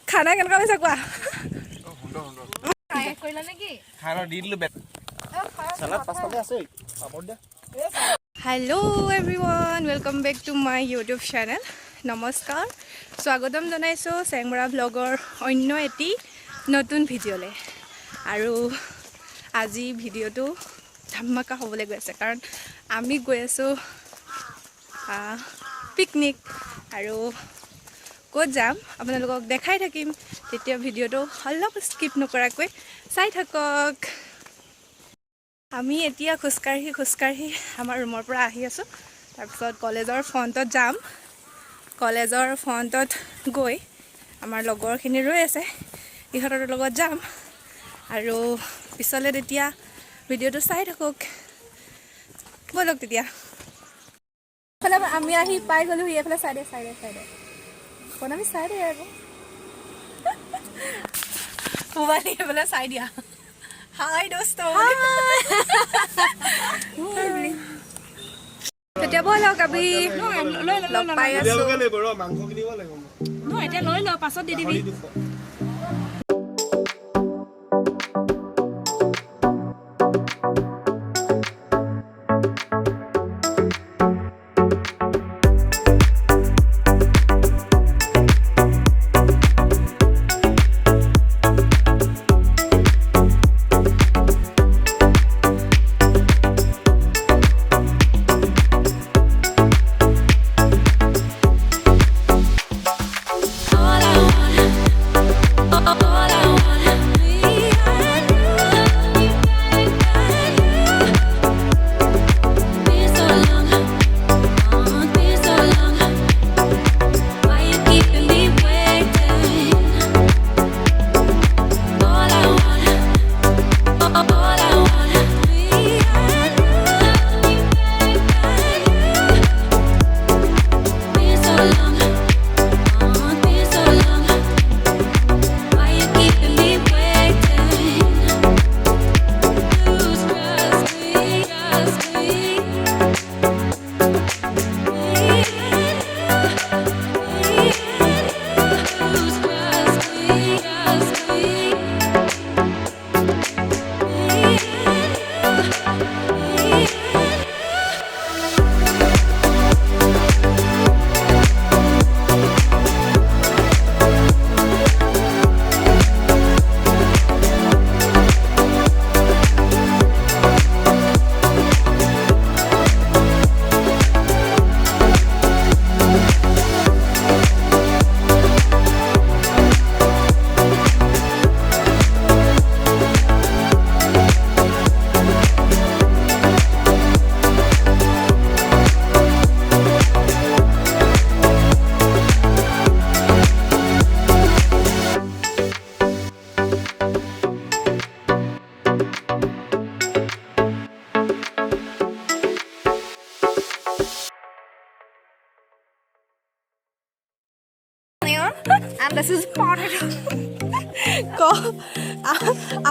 খানা কেনেকুৱা হৈছে কোৱা hello' everyone welcome back to my YouTube channel নমস্কাৰ স্বাগতম জনাইছোঁ চেংমৰা ব্লগৰ অন্য এটি নতুন ভিডিঅ'লৈ আৰু আজি ভিডিঅ'টো ধামাকা হ'বলৈ গৈ আছে কাৰণ আমি গৈ আছোঁ পিকনিক আৰু ক'ত যাম আপোনালোকক দেখাই থাকিম তেতিয়া ভিডিঅ'টো অলপ স্কিপ নকৰাকৈ চাই থাকক আমি এতিয়া খোজকাঢ়ি আমাৰ ৰুমৰ পৰা আহি আছোঁ তাৰপিছত কলেজৰ ফ্ৰণ্টত যাম কলেজৰ ফ্ৰণ্টত গৈ আমাৰ লগৰখিনি ৰৈ আছে ইহঁতৰ লগত যাম আৰু পিছলৈ তেতিয়া ভিডিঅ'টো চাই থাকক ব'লক তেতিয়া এইফালে আমি আহি পাই গ'লোঁ এইফালে চাইডে আমি চাই দিয়া আকৌ মোবাইল এইফালে চাই দিয়া হাই দোস্ত তেতিয়া ব'লক আমি লগ পাই আছোঁ এতিয়া লৈ লওঁ পাছত দি দিবি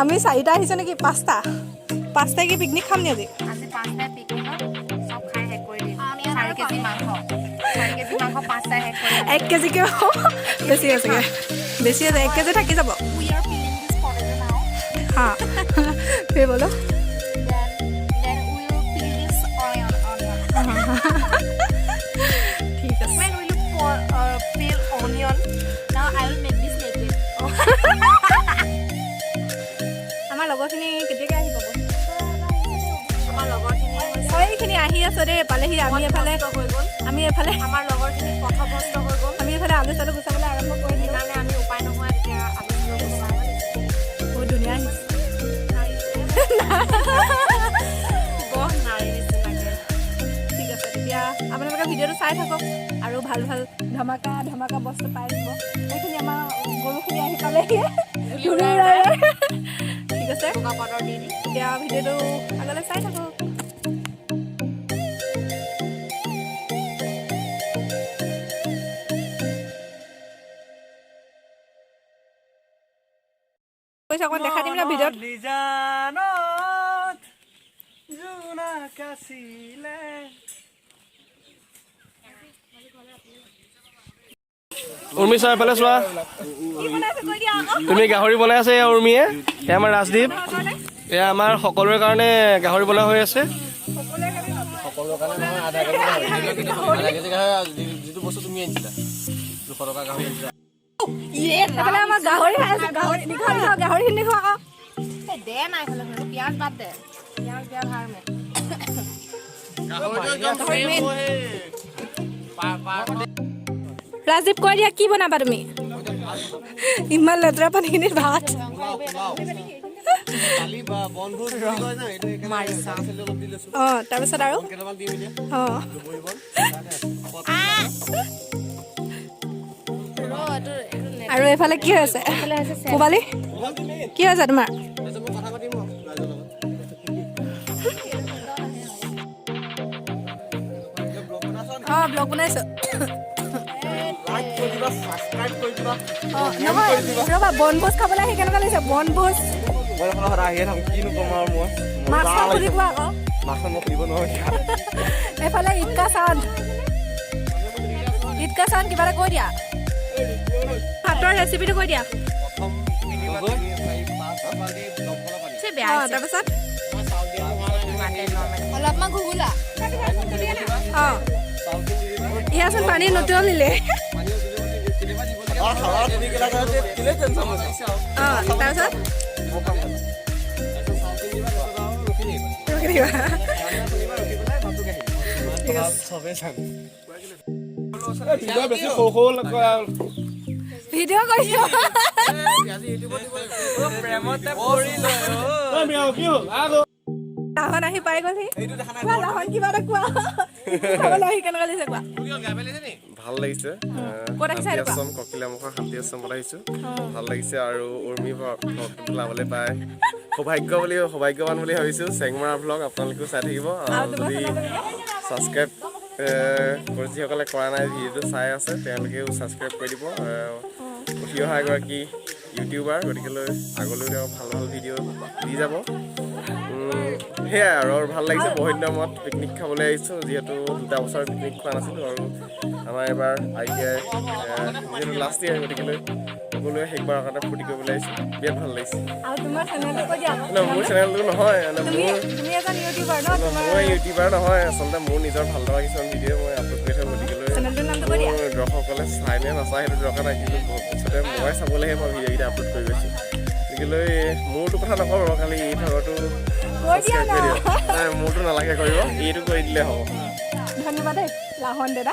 আমি চাৰিটা আহিছোঁ নেকি পাঁচটা কি পিকনিক খাম নি আজি এক কেজিকে বেছি আছে 1 কেজি থাকি যাব হা ফিৰ বলো ঠিক আছে আমাৰ লগৰখিনি কেতিয়াকৈ আহি পাব আমাৰ লগৰখিনি এইখিনি আহি আছে দেই পালেহি আমি এফালে আমাৰ লগৰখিনি পথভ্ৰষ্ট হৈ গ'ল আমি এফালে আলু চালু গুচাবলৈ আৰম্ভ কৰি দিলোঁ কাৰণে আমি উপায় নোহোৱা তেতিয়া আলু চালু বহুত ধুনীয়া আহিছে ঠিক আছে তেতিয়া আপোনালোকে ভিডিঅ'টো চাই থাকক আৰু ভাল ধমাকা বস্তু পাই দিব এইখিনি আমাৰ গৰুখিনি আহি পালেহি ঠিক আছে এতিয়া ভিডিঅ'টো আগলৈ চাই থাকক অকণ দেখাই দিম ন ভিডিঅ'ত উৰ্মি চোৱা এফালে চোৱা তুমি গাহৰি বনাই আছে উৰ্মিয়ে এয়া আমাৰ ৰাজদীপ এয়া আমাৰ সকলোৰে কাৰণে গাহৰি বনোৱা হৈ আছে সকলোৰে কাৰণে নহয় আধা কেজি গাহৰি যিটো বস্তু তুমি আনিছিলা 200 টকা গাহৰি আনিছিলা এফালে আমাৰ গাহৰি খাই আছে গাহৰি খিনি খোৱা আকৌ দে নাই খালে পিয়াজ বাদ দে পিয়াজ দিয়া ভাল মে ৰাজীৱ কৈ দিয়া কি বনাবা তুমি ইমান লেতেৰা পানীখিনিত ভাত অঁ তাৰপিছত আৰু অঁ আৰু এইফালে কি হৈছে মোবাইল কি হৈছে তোমাৰ অঁ ব্লগ বনাইছো নহয় ৰ'বা বনভোজ খাবলৈ আহি কেনেকুৱা লাগিছে বনভোজ মাছ খুলি কোৱা আকৌ এইফালে ঈদকা চান্দ কিবা এটা কৈ দিয়া ভাতৰ ৰেচিপিটো কৈ দিয়া তাৰপিছত অলপমান ঘুগুলা অঁ ইয়াচোন পানী নতলিলে অঁ তাৰপিছত ভিডিঅ' কৰিছো লাহন আহি পাই গ'লহি লাহন কিবা এটা কোৱা আহি কেনেকুৱা লাগিছে কোৱা ভাল লাগিছে ককিলামুখৰ শান্তি আশ্ৰমত আহিছো ভাল লাগিছে আৰু উৰ্মি ওলাবলৈ পাই সৌভাগ্যৱান বুলি ভাবিছো চেংমৰা ভ্লগ আপোনালোকেও চাই থাকিব যদি ছাবস্ক্ৰাইব যিসকলে কৰা নাই ভিডিঅ'টো চাই আছে তেওঁলোকেও ছাবস্ক্ৰাইব কৰি দিব উঠি অহা এগৰাকী ইউটিউবাৰ গতিকেলৈ আগলৈও তেওঁ ভাল ভাল ভিডিঅ' দি যাব সেয়াই আৰু ভাল লাগিছে বহুত দিনৰ মূৰত পিকনিক খাবলৈ আহিছোঁ যিহেতু 2 বছৰ পিকনিক খোৱা নাছিলোঁ আৰু আমাৰ এবাৰ ITI যিহেতু লাষ্ট ইয়াৰ গতিকেলৈ সকলোৱে শেষবাৰৰ কাৰণে ফূৰ্তি কৰিবলৈ আহিছোঁ বিৰাট ভাল লাগিছে মোৰ চেনেলটো নহয় মই ইউটিউবাৰ নহয় আচলতে মোৰ নিজৰ ভাল লগা কিছুমান ভিডিঅ' মই আপলোড কৰি থাকোঁ গতিকেলৈ মোৰ দৰ্শকসকলে চাই নে নাচায় সেইটো দৰকাৰ নাই কিন্তু ভৱিষ্যতে মই চাবলৈহে মই ভিডিঅ'কেইটা আপলোড কৰি গৈছোঁ গতিকেলৈ মোৰতো কথা নকওঁ খালি এই ভাগৰটো মোৰতো নালাগে কৰিব এইটো কৰি দিলে হ'ব ধন্যবাদ দেই লাহন দাদা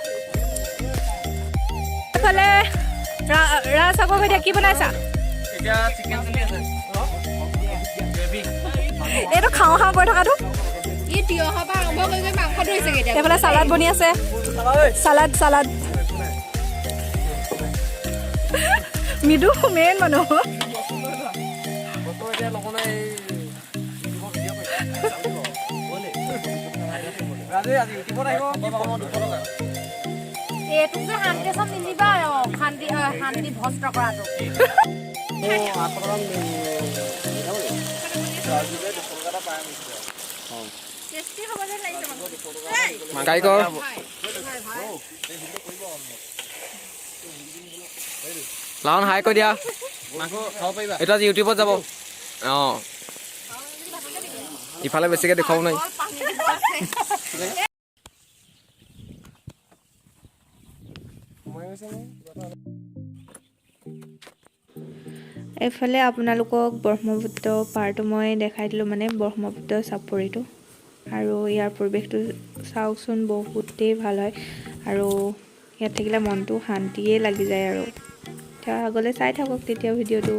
এইফালে ৰাজ আকৌ এতিয়া কি বনাইছা এইটো খাওঁ কৰি থকাটো ই তিয়হৰ পৰা আৰম্ভ কৰি মাংস ধৰিছেগে এতিয়া এইফালে চালাড বনি আছে চালাড মৃদু মেইন মানুহ এইটো যে শান্তি চব নিদিবা শান্তি ভস্ত কৰাটো লাহন হাই কৈ দিয়া এইটো আজি ইউটিউবত যাব অঁ ইফালে বেছিকৈ দেখুৱাব নাই এইফালে আপোনালোকক ব্ৰহ্মপুত্ৰ পাৰটো মই দেখাই দিলোঁ মানে ব্ৰহ্মপুত্ৰ চাপৰিটো আৰু ইয়াৰ পৰিৱেশটো চাওকচোন বহুতেই ভাল হয় আৰু ইয়াত থাকিলে মনটো শান্তিয়ে লাগি যায় আৰু এতিয়া আগলৈ চাই থাকক তেতিয়া ভিডিঅ'টো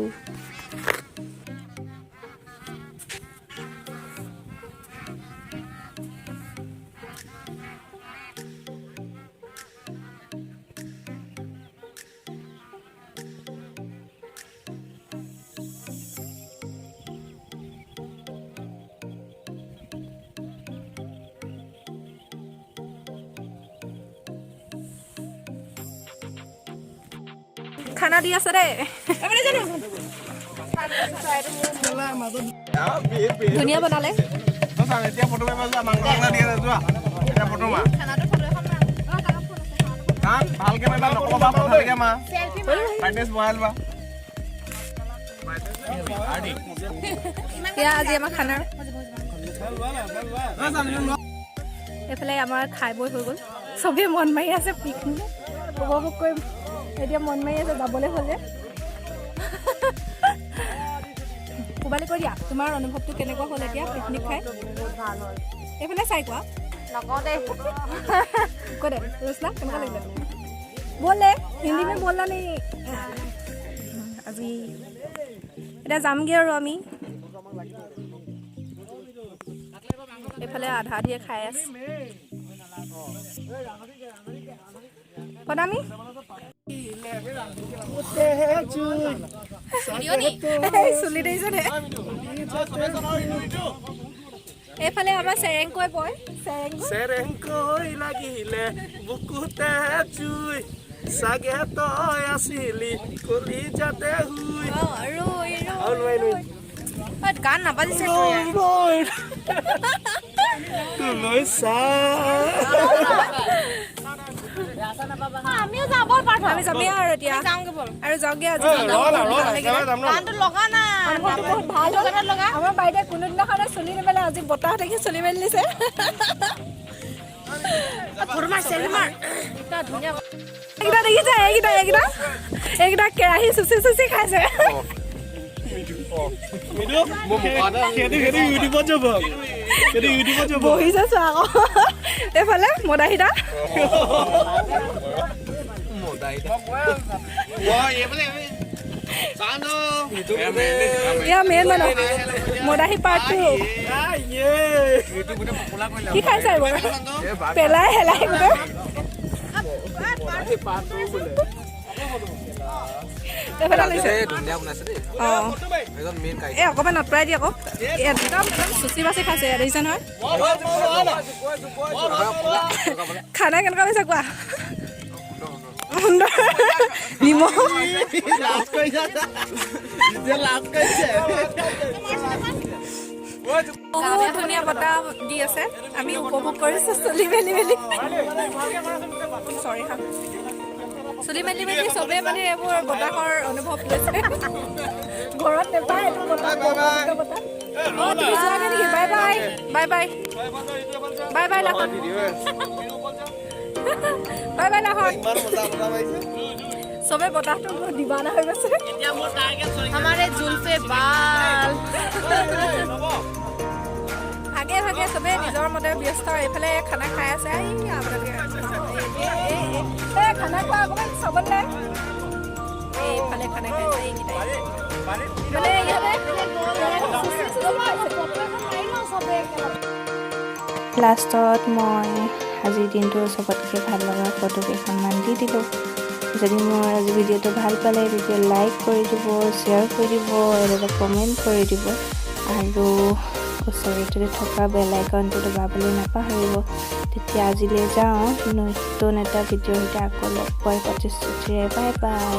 খানা দি আছে দেই ধুনীয়া বনালে ভালকে মাৰিবা নকবা ভালকে মা ফাইনেন্স বহাই লবা এয়া আজি আমাৰ খানাৰ এইফালে আমাৰ খাই বৈ হৈ গ'ল চবেই মন মাৰি আছে পিকনিক উপভোগ কৰিম এতিয়া মন মাৰি আছে যাবলৈ হ'লে কোবালি কৈ দিয়া তোমাৰ অনুভৱটো কেনেকুৱা হ'ল এতিয়া পিকনিক খাই ভাল হ'ল এইফালে চাই কোৱা নকওঁ দেই কৈ দে ৰচনা কেনেকুৱা লাগিলে বলে হিন্দী মে বললা নি আজি এতিয়া যামগৈ আৰু আমি এইফালে আধা আধিয়ে খাই আছে পদামি চুলি দিছে দে এইফালে আমাৰ চেৰেংকৈ বয় চেৰেংকৈ লাগিলে বুকুতে জুই চাগে তই আছিলি কলি যাতে হুই গান নাবাজিছে তুলৈ চা আমিও যাব পাৰো আমি যামেই আৰু এতিয়া যাওঁগে বল আৰু যাওঁগে আজি গানটো লগা না বহুত ভাল গানত লগা আমাৰ বাইদেউ কোনোদিনাখনে চুলি নিমেলে আজি বতাহ দেখি চুলি মেলি দিছে ধুনীয়া এইকেইটা দেখিছে এইকেইটা কেৰাহী চুচি চুচি খাইছে বহিছে চোৱা আকৌ এইফালে মদাহিতা এয়া মেইন মানুহ মদাহী পাৰ্ট 2 কি খাইছে এইবোৰ পেলাই হেলাই গোটেই অকমান নতৰাই দি আকৌ একদম চুচি বাচি খাইছে দেখিছে নহয় খানা কেনেকুৱা হৈছে কোৱা নিমখ বহুত ধুনীয়া বতাহ দি আছে আমি উপভোগ কৰিছো চুলি মেলি মেলি চৰি হা চুলি মেলি মেলি চবেই মানে এইবোৰ বতাহৰ অনুভৱ লৈছে ঘৰত নেপায় এইটো বতাহ তুমি যোৱাগে নেকি bye bye bye bye bye bye লাহন বাই বাই লাহন চবে বতাহটো বহুত দিবানা হৈ গৈছে আমাৰ এই জুলফে বাল ভাগে ভাগে চবে নিজৰ মতে ব্যস্ত এইফালে খানা খাই আছে খানা খোৱা অকণমান চবলে এইফালে খানা খাইছে এইকেইটাই মানে লাষ্টত মই আজিৰ দিনটোৰ চবতকৈ ভাল লগা ফটো কেইখনমান দি দিলোঁ যদি মোৰ আজি ভিডিঅ'টো ভাল পালে তেতিয়া লাইক কৰি দিব শ্বেয়াৰ কৰি দিব এটা কমেণ্ট কৰি দিব আৰু ওচৰতে থকা বেল আইকনটো দবাবলৈ নাপাহৰিব তেতিয়া আজিলৈ যাওঁ নতুন এটা ভিডিঅ'ৰ সৈতে আকৌ লগ পোৱাৰ প্ৰতিশ্ৰুতিৰে বাই বাই